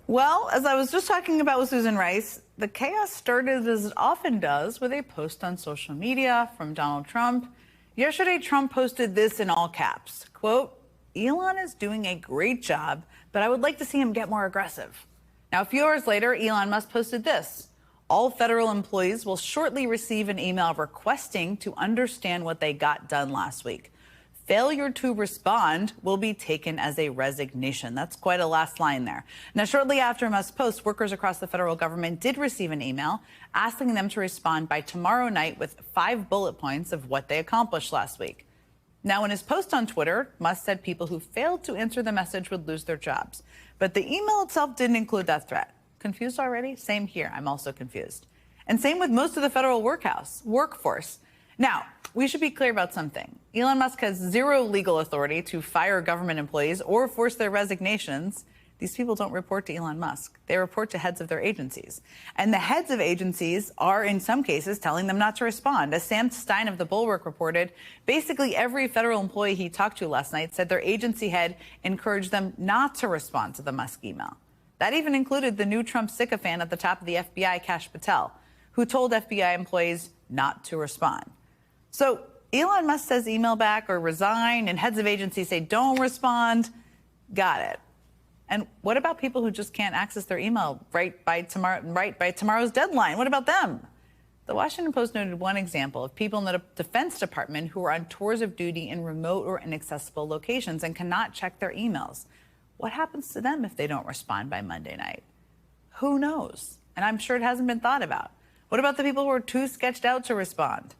Well, as I was just talking about with Susan Rice, the chaos started as it often does with a post on social media from Donald Trump. Yesterday, Trump posted this in all caps, quote, "Elon is doing a great job, but I would like to see him get more aggressive." Now, a few hours later, Elon Musk posted this. All federal employees will shortly receive an email requesting to understand what they got done last week. Failure to respond will be taken as a resignation. That's quite a last line there. Now, shortly after Musk's post, workers across the federal government did receive an email asking them to respond by tomorrow night with 5 bullet points of what they accomplished last week. Now, in his post on Twitter, Musk said people who failed to answer the message would lose their jobs. But the email itself didn't include that threat. Confused already? Same here. I'm also confused. And same with most of the federal workforce. Now, we should be clear about something. Elon Musk has zero legal authority to fire government employees or force their resignations. These people don't report to Elon Musk. They report to heads of their agencies. And the heads of agencies are, in some cases, telling them not to respond. As Sam Stein of The Bulwark reported, basically every federal employee he talked to last night said their agency head encouraged them not to respond to the Musk email. That even included the new Trump sycophant at the top of the FBI, Kash Patel, who told FBI employees not to respond. So Elon Musk says email back or resign, and heads of agencies say don't respond. Got it. And what about people who just can't access their email right by tomorrow's deadline? What about them? The Washington Post noted one example of people in the Defense Department who are on tours of duty in remote or inaccessible locations and cannot check their emails. What happens to them if they don't respond by Monday night? Who knows? And I'm sure it hasn't been thought about. What about the people who are too sketched out to respond?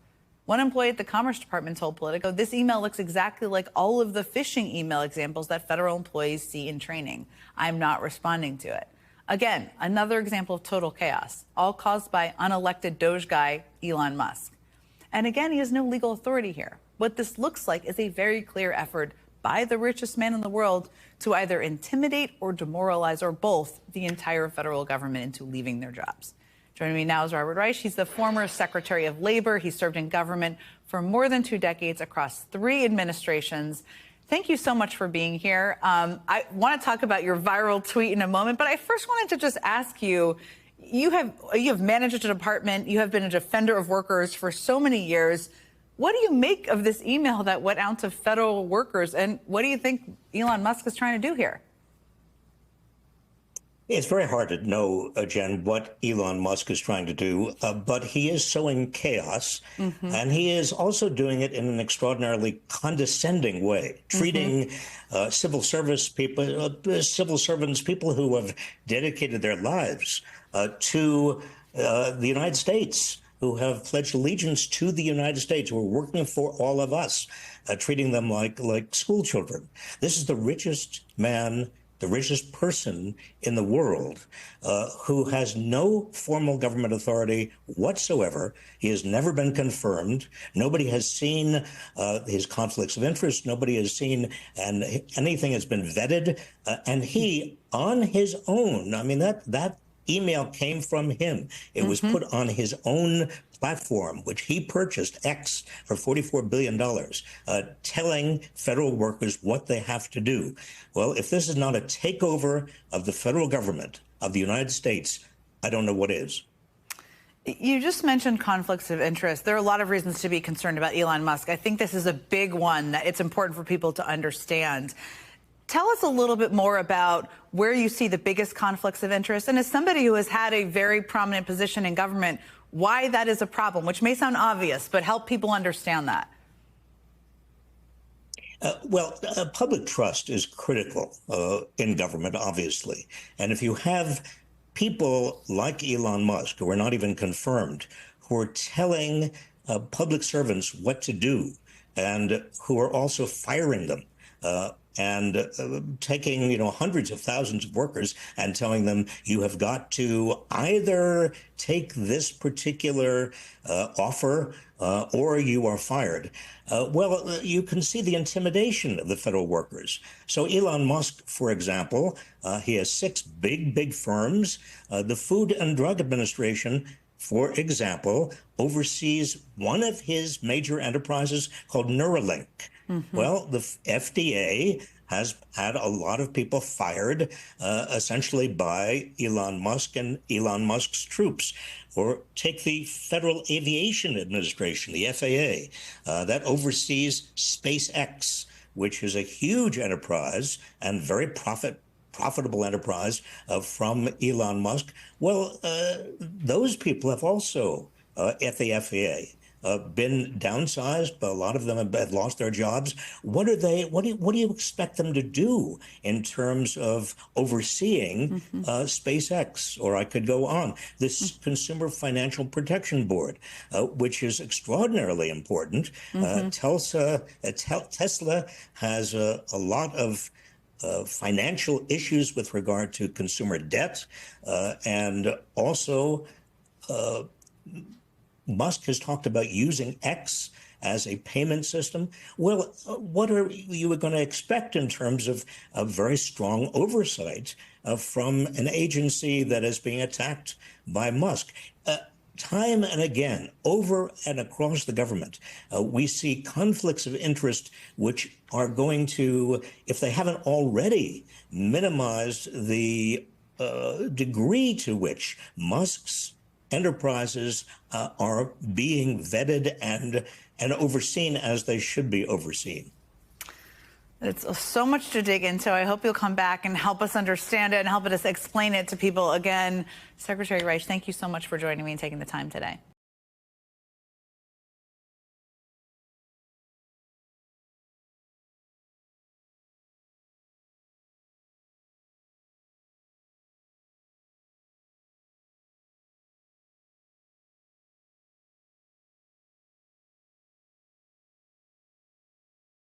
One employee at the Commerce Department told Politico, "This email looks exactly like all of the phishing email examples that federal employees see in training. I'm not responding to it." Again, another example of total chaos, all caused by unelected Doge guy Elon Musk. And again, he has no legal authority here. What this looks like is a very clear effort by the richest man in the world to either intimidate or demoralize, or both, the entire federal government into leaving their jobs. Joining me now is Robert Reich. He's the former Secretary of Labor. He served in government for more than 2 decades across 3 administrations. Thank you so much for being here. I want to talk about your viral tweet in a moment, but I first wanted to just ask you, you have managed a department, you have been a defender of workers for so many years. What do you make of this email that went out to federal workers, and what do you think Elon Musk is trying to do here? It's very hard to know, Jen, what Elon Musk is trying to do, but he is sowing chaos, and he is also doing it in an extraordinarily condescending way, treating civil servants, people who have dedicated their lives to the United States, who have pledged allegiance to the United States, who are working for all of us, treating them like school children. This is the richest man, the richest person in the world, who has no formal government authority whatsoever. He has never been confirmed. Nobody has seen his conflicts of interest. Nobody has seen, and anything has been vetted. And he, on his own, I mean, that email came from him. It was put on his own platform, which he purchased, X, for $44 billion, telling federal workers what they have to do. Well, if this is not a takeover of the federal government of the United States, I don't know what is. You just mentioned conflicts of interest. There are a lot of reasons to be concerned about Elon Musk. I think this is a big one that it's important for people to understand. Tell us a little bit more about where you see the biggest conflicts of interest, and as somebody who has had a very prominent position in government, why that is a problem, which may sound obvious, but help people understand that. Public trust is critical in government, obviously. And if you have people like Elon Musk, who are not even confirmed, who are telling public servants what to do, and who are also firing them, and taking, hundreds of thousands of workers and telling them, you have got to either take this particular offer or you are fired. You can see the intimidation of the federal workers. So Elon Musk, for example, he has 6 big firms. The Food and Drug Administration, for example, oversees one of his major enterprises called Neuralink. Well, the FDA has had a lot of people fired, essentially by Elon Musk and Elon Musk's troops. Or take the Federal Aviation Administration, the FAA, that oversees SpaceX, which is a huge enterprise and very profitable enterprise from Elon Musk. Well, those people have also, at the FAA, been downsized, but a lot of them have lost their jobs. What do you expect them to do in terms of overseeing SpaceX? Or I could go on. This Consumer Financial Protection Board, which is extraordinarily important. Tesla has a lot of financial issues with regard to consumer debt, and also Musk has talked about using X as a payment system. Well, what are you going to expect in terms of a very strong oversight from an agency that is being attacked by Musk? Time and again, over and across the government, we see conflicts of interest which are going to, if they haven't already, minimize the degree to which Musk's enterprises are being vetted and overseen as they should be overseen. It's so much to dig into. I hope you'll come back and help us understand it and help us explain it to people. Again, Secretary Reich, thank you so much for joining me and taking the time today.